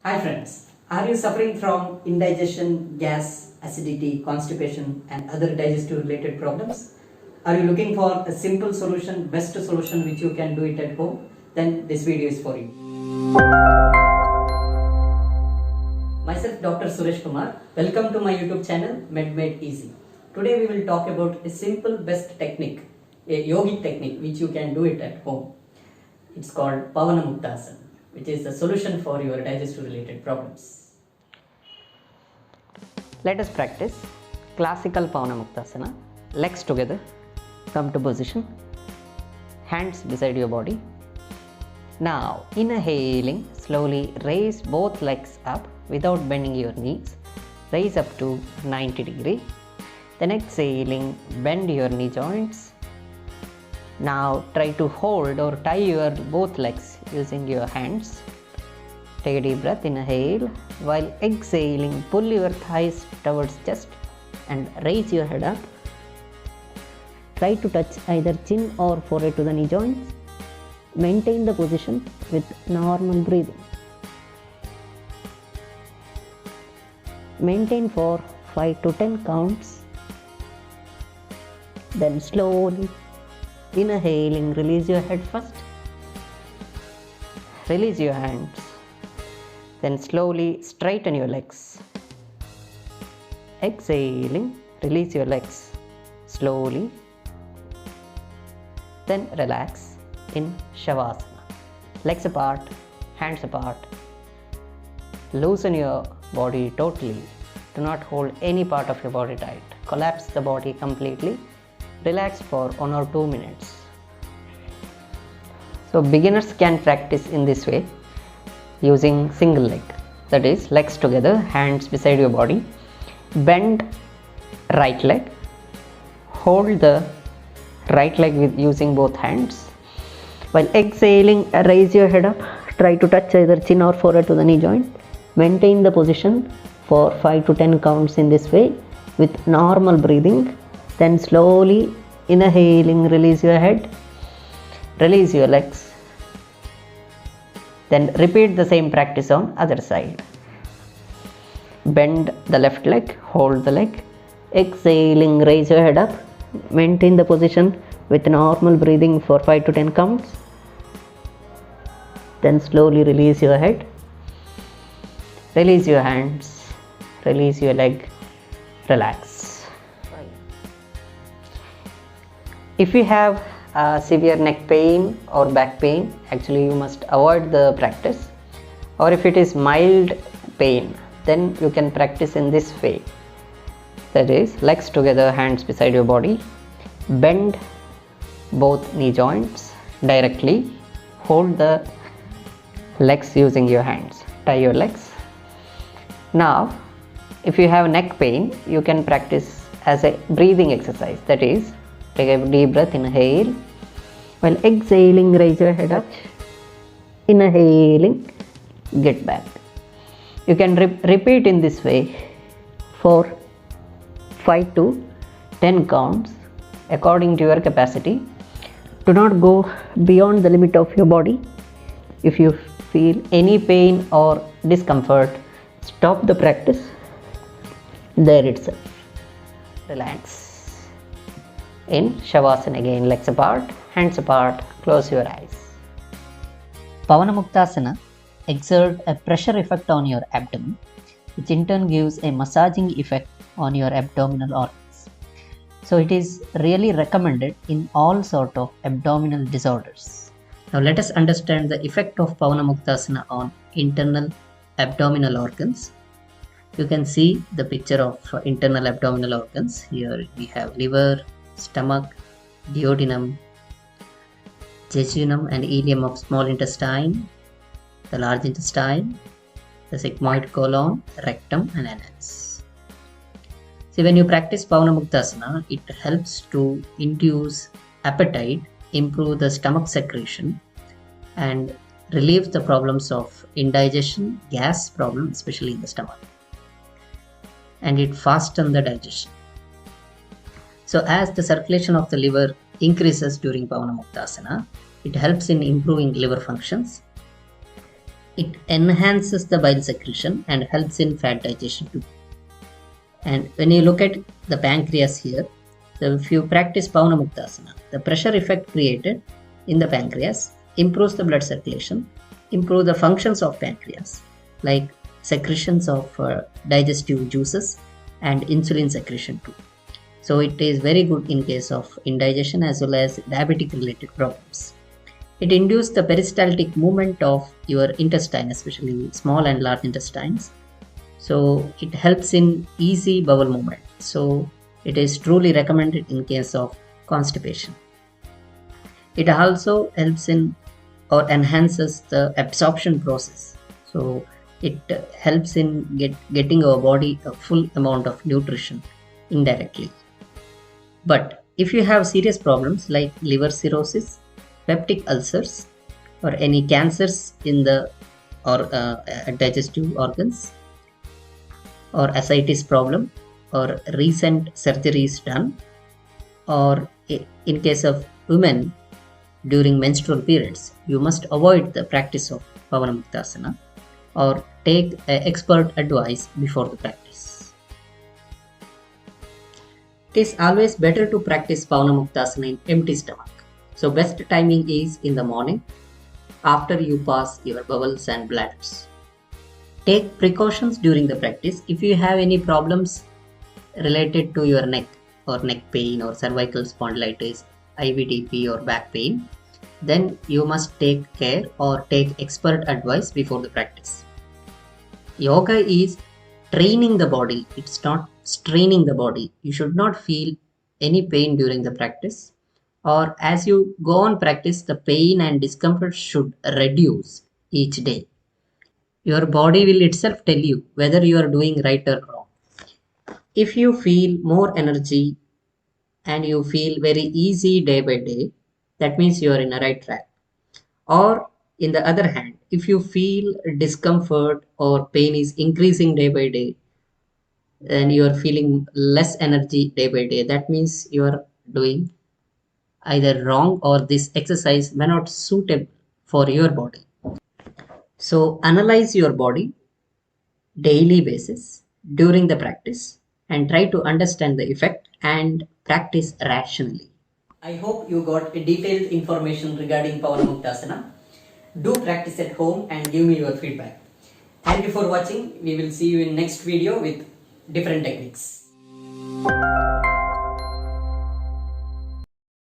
Hi friends, are you suffering from indigestion, gas, acidity, constipation and other digestive related problems? Are you looking for a simple solution, best solution which you can do it at home? Then this video is for you. Myself Dr. Suresh Kumar. Welcome to my YouTube channel MedMade Easy. Today we will talk about a simple best technique, a yogic technique which you can do it at home. It's called Pavanamuktasana, which is the solution for your digestive related problems. Let us practice classical Pavanamuktasana. Legs together, come to position, hands beside your body. Now inhaling, slowly raise both legs up without bending your knees. Raise up to 90 degree. Then exhaling, bend your knee joints. Now try to hold or tie your both legs using your hands. Take a deep breath, inhale. While exhaling, pull your thighs towards chest and raise your head up. Try to touch either chin or forehead to the knee joints. Maintain the position with normal breathing. Maintain for 5 to 10 counts. Then slowly inhaling, release your head first. Release your hands. Then slowly straighten your legs. Exhaling, release your legs slowly. Then relax in Shavasana. Legs apart, hands apart. Loosen your body totally. Do not hold any part of your body tight. Collapse the body completely. Relax for 1 or 2 minutes. So beginners can practice in this way using single leg. That is, legs together, hands beside your body. Bend right leg. Hold the right leg with using both hands. While exhaling, raise your head up. Try to touch either chin or forehead to the knee joint. Maintain the position for 5 to 10 counts in this way with normal breathing. Then slowly inhaling, release your head, release your legs. Then repeat the same practice on other side. Bend the left leg, hold the leg. Exhaling, raise your head up. Maintain the position with normal breathing for 5 to 10 counts. Then slowly release your head. Release your hands. Release your leg. Relax. If you have severe neck pain or back pain, actually you must avoid the practice. Or if it is mild pain, then you can practice in this way. That is, legs together, hands beside your body. Bend both knee joints directly. Hold the legs using your hands. Tie your legs. Now, if you have neck pain, you can practice as a breathing exercise. That is, take a deep breath, inhale. While exhaling, raise your head up. Inhaling, get back. You can repeat in this way for 5 to 10 counts according to your capacity. Do not go beyond the limit of your body. If you feel any pain or discomfort, stop the practice there itself. Relax. In Shavasana again, legs apart, hands apart, close your eyes. Pavanamuktasana exert a pressure effect on your abdomen, which in turn gives a massaging effect on your abdominal organs. So it is really recommended in all sort of abdominal disorders. Now let us understand the effect of Pavanamuktasana on internal abdominal organs. You can see the picture of internal abdominal organs. Here we have liver, stomach, duodenum, jejunum and ileum of small intestine, the large intestine, the sigmoid colon, rectum and anus. See, when you practice Pavanamuktasana, it helps to induce appetite, improve the stomach secretion and relieve the problems of indigestion, gas problem, especially in the stomach. And it fastens the digestion. So as the circulation of the liver increases during Pavanamuktasana, it helps in improving liver functions. It enhances the bile secretion and helps in fat digestion too. And when you look at the pancreas here, so if you practice Pavanamuktasana, the pressure effect created in the pancreas improves the blood circulation, improve the functions of pancreas, like secretions of digestive juices and insulin secretion too. So it is very good in case of indigestion as well as diabetic related problems. It induces the peristaltic movement of your intestine, especially small and large intestines. So it helps in easy bowel movement. So it is truly recommended in case of constipation. It also helps in or enhances the absorption process. So it helps in getting our body a full amount of nutrition indirectly. But if you have serious problems like liver cirrhosis, peptic ulcers, or any cancers in the digestive organs, or ascites problem, or recent surgeries done, or in case of women during menstrual periods, you must avoid the practice of Pavanamuktasana or take expert advice before the practice. It is always better to practice Pavanamuktasana in empty stomach. So best timing is in the morning after you pass your bowels and bladders. Take precautions during the practice. If you have any problems related to your neck or neck pain or cervical spondylitis, IVDP or back pain, then you must take care or take expert advice before the practice. Yoga is training the body. It's not straining the body. You should not feel any pain during the practice, or as you go on practice, the pain and discomfort should reduce each day. Your body will itself tell you whether you are doing right or wrong. If you feel more energy and you feel very easy day by day, that means you are in a right track. Or in the other hand, if you feel discomfort or pain is increasing day by day and you are feeling less energy day by day, that means you are doing either wrong or this exercise may not suitable for your body. So analyze your body daily basis during the practice and try to understand the effect and practice rationally. I hope you got a detailed information regarding Pavanamuktasana. Do practice at home and give me your feedback. Thank you for watching. We will see you in next video with different techniques.